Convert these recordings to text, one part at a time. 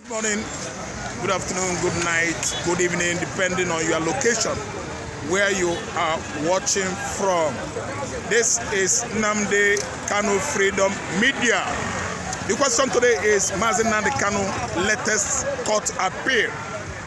Morning, good afternoon, good night, good evening, depending on your location where you are watching from. This is NNAMDI Kanu Freedom Media. The question today is MAZI NNAMDI Kanu latest court appeal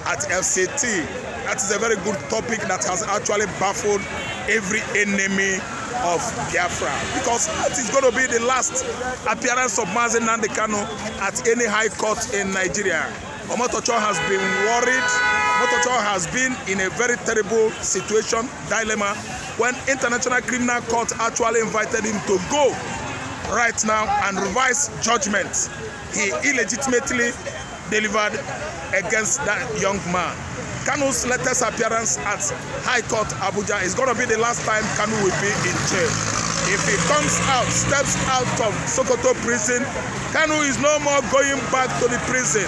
at FCT. That is a very good topic that has actually baffled every enemy of Biafra, because it is going to be the last appearance of MAZI NNAMDI Kanu at any high court in Nigeria. OMOTOSHO has been worried. OMOTOSHO has been in a very terrible situation, dilemma, when International Criminal Court actually invited him to go right now and revise judgment he illegitimately delivered against that young man. Kanu's latest appearance at High Court Abuja is going to be the last time Kanu will be in jail. If he comes out, steps out of Sokoto prison, Kanu is no more going back to the prison.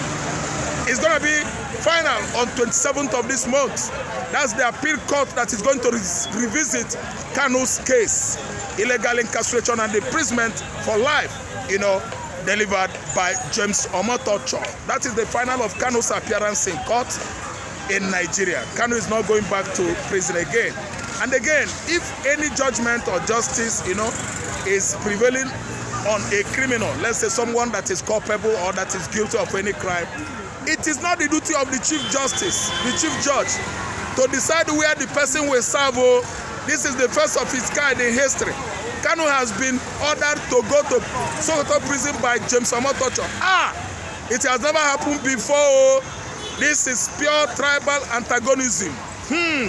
It's going to be final on 27th of this month. That's the appeal court that is going to revisit Kanu's case. Illegal incarceration and imprisonment for life, delivered by James OMOTOSHO. That is the final of Kanu's appearance in court in Nigeria. Kanu is not going back to prison again. And again, if any judgment or justice, is prevailing on a criminal, let's say someone that is culpable or that is guilty of any crime, it is not the duty of the Chief Justice, the Chief Judge, to decide where the person will serve. This is the first of its kind in history. Kanu has been ordered to go to Sokoto prison by James OMOTOSHO. It has never happened before. This is pure tribal antagonism.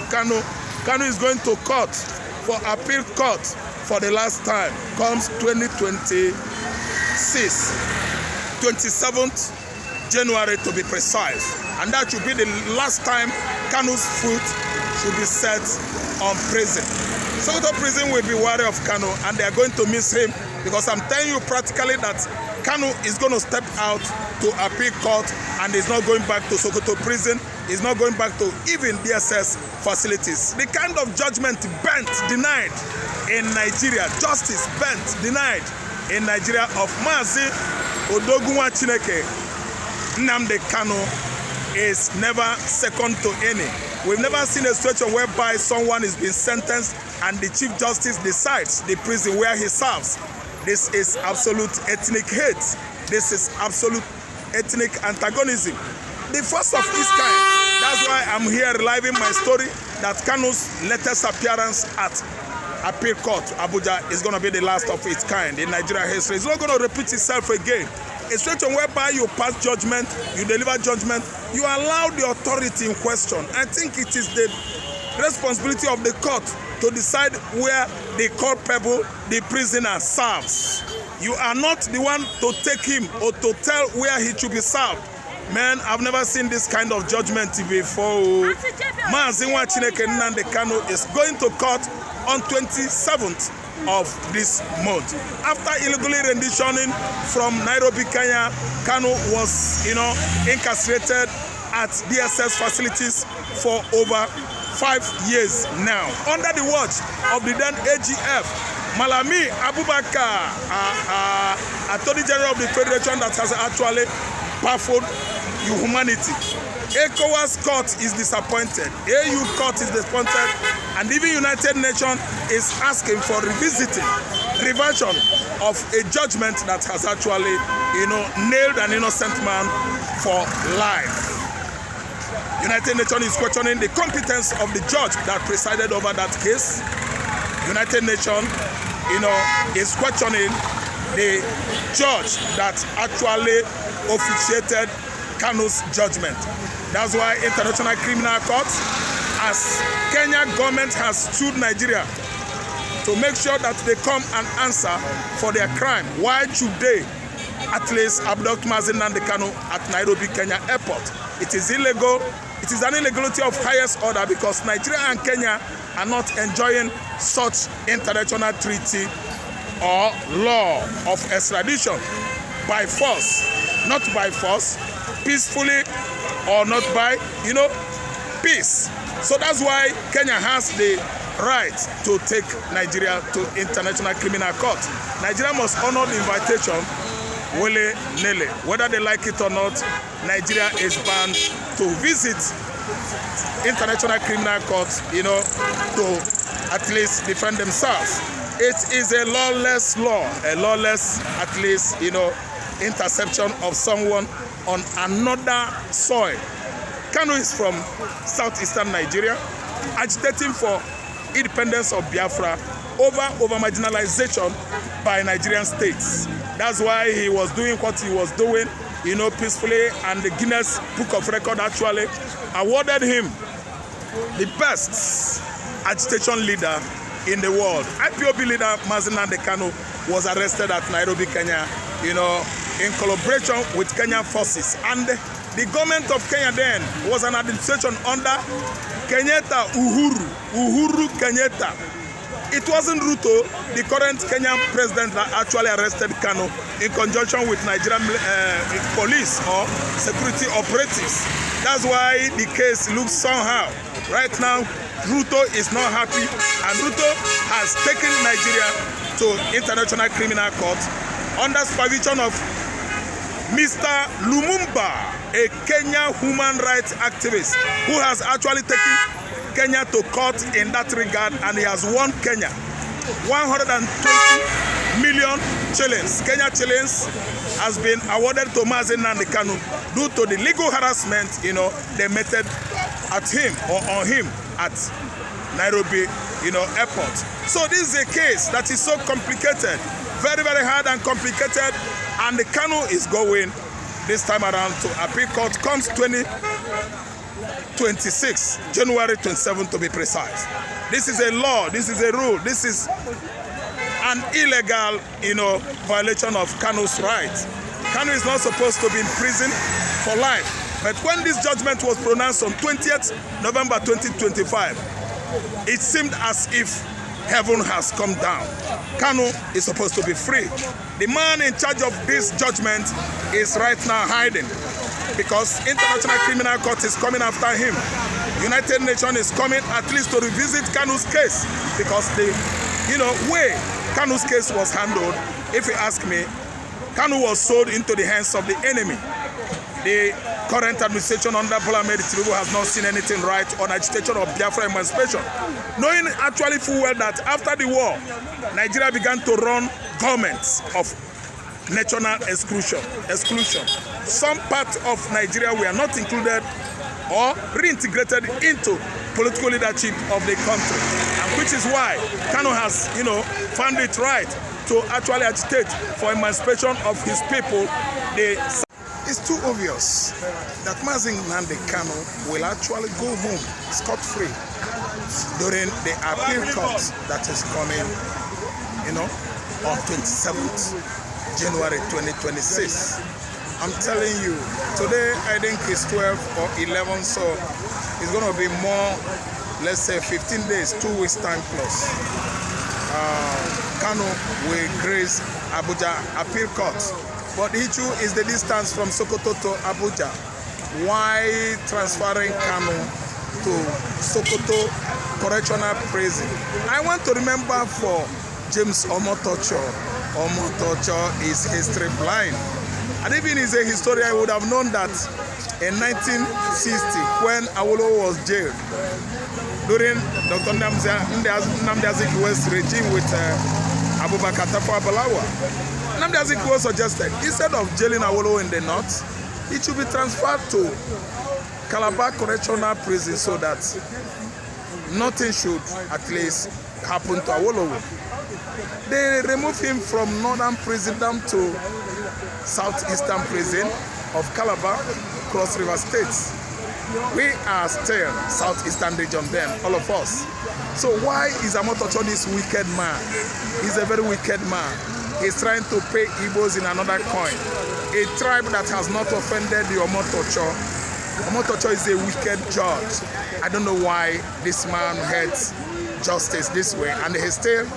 Kanu is going to court for appeal court for the last time. Comes 2026, 27th January to be precise. And that should be the last time Kanu's foot should be set on prison. Sokoto prison will be wary of Kanu, and they are going to miss him, because I'm telling you practically that Kanu is going to step out to appeal court and is not going back to Sokoto prison. Is not going back to even DSS facilities. The kind of judgment bent, denied in Nigeria, justice bent, denied in Nigeria of MAZI Odogunwa Chineke NNAMDI Kanu is never second to any. We've never seen a situation whereby someone is being sentenced and the Chief Justice decides the prison where he serves. This is absolute ethnic hate. This is absolute ethnic antagonism. The first of its kind. That's why I'm here reliving my story that Kanu's latest appearance at Appeal Court Abuja is going to be the last of its kind in Nigeria history. It's not going to repeat itself again. A situation whereby you pass judgment, you deliver judgment, you allow the authority in question. I think it is the responsibility of the court to decide where the culpable, the prisoner, serves. You are not the one to take him or to tell where he should be served. Man, I've never seen this kind of judgment before. MAZI NNAMDI Kanu is going to court on 27th of this month. After illegally renditioning from Nairobi, Kenya, Kanu was, incarcerated at DSS facilities for over 5 years now, under the watch of the then AGF, Malami Abubakar, Attorney General of the Federation, that has actually baffled humanity. ECOWAS court is disappointed, AU court is disappointed, and even United Nations is asking for reversion of a judgment that has actually, nailed an innocent man for life. United Nations is questioning the competence of the judge that presided over that case. United Nations, is questioning the judge that actually officiated Kanu's judgment. That's why International Criminal Court, as Kenya government has sued Nigeria to make sure that they come and answer for their crime. Why should they at least abduct MAZI NNAMDI Kanu at Nairobi, Kenya airport? It is illegal. It is an illegality of highest order, because Nigeria and Kenya are not enjoying such international treaty or law of extradition by force, not by force, peacefully or not by, peace. So that's why Kenya has the right to take Nigeria to International Criminal Court. Nigeria must honor the invitation willy-nilly. Whether they like it or not, Nigeria is banned to visit International Criminal Court, to at least defend themselves. It is a lawless law, a lawless, at least, interception of someone on another soil. Kanu is from southeastern Nigeria, agitating for independence of Biafra over marginalization by Nigerian states. That's why he was doing what he was doing, peacefully, and the Guinness Book of Record actually awarded him the best agitation leader in the world. IPOB leader MAZI Kanu was arrested at Nairobi, Kenya, in collaboration with Kenyan forces. And the government of Kenya then was an administration under Kenyatta, Uhuru Kenyatta. It wasn't Ruto, the current Kenyan president, that actually arrested Kanu in conjunction with Nigerian police or security operatives. That's why the case looks somehow. Right now, Ruto is not happy, and Ruto has taken Nigeria to International Criminal Court under supervision of Mr. Lumumba, a Kenyan human rights activist who has actually taken Kenya to court in that regard, and he has won Kenya 120 million shillings. Kenya shillings has been awarded to MAZI Kanu due to the legal harassment, they meted at him or on him at Nairobi, airport. So this is a case that is so complicated, very, very hard and complicated, and the Kanu is going this time around to appeal court. Comes 26, January 27 to be precise. This is a law, this is a rule, this is an illegal, violation of Kanu's rights. Kanu is not supposed to be in prison for life. But when this judgment was pronounced on 20th November 2025, it seemed as if heaven has come down. Kanu is supposed to be free. The man in charge of this judgment is right now hiding because International Criminal Court is coming after him. United Nations is coming at least to revisit Kanu's case because the way Kanu's case was handled, if you ask me, Kanu was sold into the hands of the enemy. The current administration under BOLA TINUBU has not seen anything right on agitation of Biafra emancipation, knowing actually full well that after the war, Nigeria began to run governments of national exclusion. Some part of Nigeria were not included or reintegrated into political leadership of the country, and which is why Kanu has, found it right to actually agitate for emancipation of his people. It's too obvious that MAZI Kanu will actually go home scot-free during the appeal court that is coming, on 27th January 2026. I'm telling you, today I think it's 12 or 11, so it's going to be more, let's say 15 days, 2 weeks time plus. Kanu will grace Abuja appeal court. But the issue is the distance from Sokoto to Abuja. Why transferring Kanu to Sokoto Correctional Prison? I want to remember for James OMOTOSHO. OMOTOSHO is history blind. And even as a historian, I would have known that in 1960, when Awolowo was jailed, during Dr. NNAMDI regime with Abubakar Tafawa Balewa, NNAMDI suggested, instead of jailing Awolowo in the north, it should be transferred to Calabar Correctional Prison so that nothing should at least happen to Awolowo. They removed him from northern prison down to southeastern prison of Calabar, Cross River States. We are still southeastern region then, all of us. So why is OMOTOSHO this wicked man? He's a very wicked man. He's trying to pay Igbos in another coin. A tribe that has not offended the OMOTOSHO. OMOTOSHO is a wicked judge. I don't know why this man hates justice this way. And he's still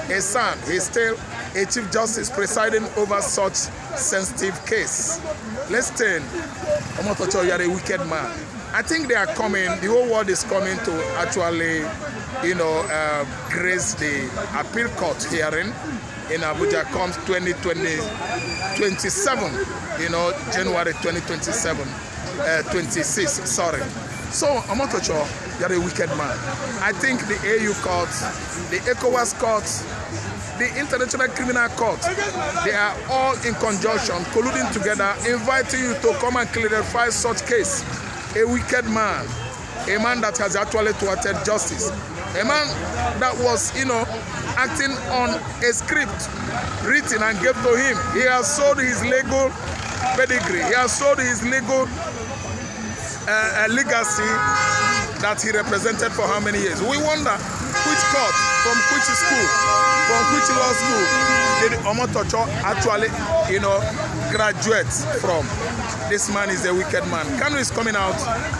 a son. He's still a chief justice presiding over such sensitive case. Listen, OMOTOSHO, you are a wicked man. I think they are coming, the whole world is coming to actually, grace the appeal court hearing in Abuja comes 27, you know, January 2027, 26, sorry. So, OMOTOSHO, you're a wicked man. I think the AU court, the ECOWAS court, the International Criminal Court, they are all in conjunction, colluding together, inviting you to come and clarify such case. A wicked man, a man that has actually thwarted justice, a man that was, you know, acting on a script written and gave to him. He has sold his legal pedigree. He has sold his legal legacy that he represented for how many years. We wonder which court, from which school, from which law school did OMOTOSHO actually, you know, graduate from. This man is a wicked man. KANU is coming out.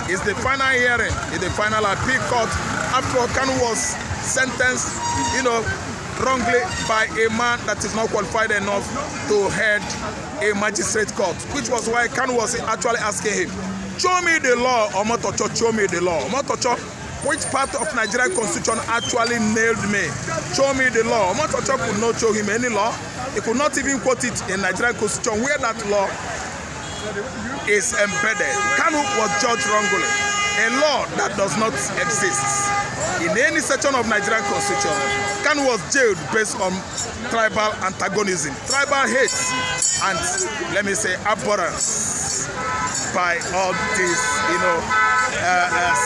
It's the final hearing, it's the final appeal court. After all, KANU was sentenced, you know, wrongly by a man that is not qualified enough to head a magistrate court, which was why KANU was actually asking him, show me the law, OMOTOSHO, show me the law. OMOTOSHO, which part of Nigerian constitution actually nailed me? Show me the law. OMOTOSHO could not show him any law. He could not even quote it in Nigerian constitution where that law is embedded. KANU was judged wrongly. A law that does not exist in any section of Nigerian constitution. KANU was jailed based on tribal antagonism, tribal hate, and let me say abhorrence by all these, you know,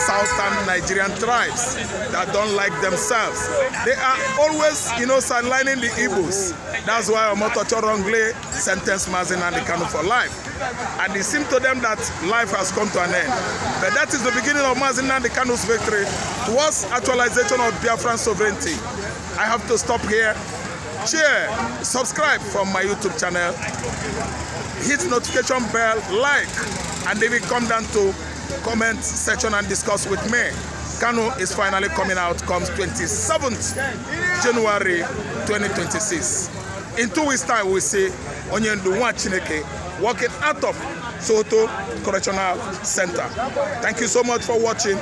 southern Nigerian tribes that don't like themselves. They are always, you know, sidelining the Igbos. That's why OMOTOSHO wrongly sentenced MAZI and KANU for life. And it seems to them that life has come to an end. But that is the beginning of MAZI and KANU's victory towards actualization of Biafran sovereignty. I have to stop here. Share, subscribe from my YouTube channel, hit notification bell, like, and then we come down to comment section and discuss with me. KANU is finally coming out, comes 27th January 2026. In 2 weeks' time, we see Onyendu Chineke walking out of Soto Correctional Center. Thank you so much for watching.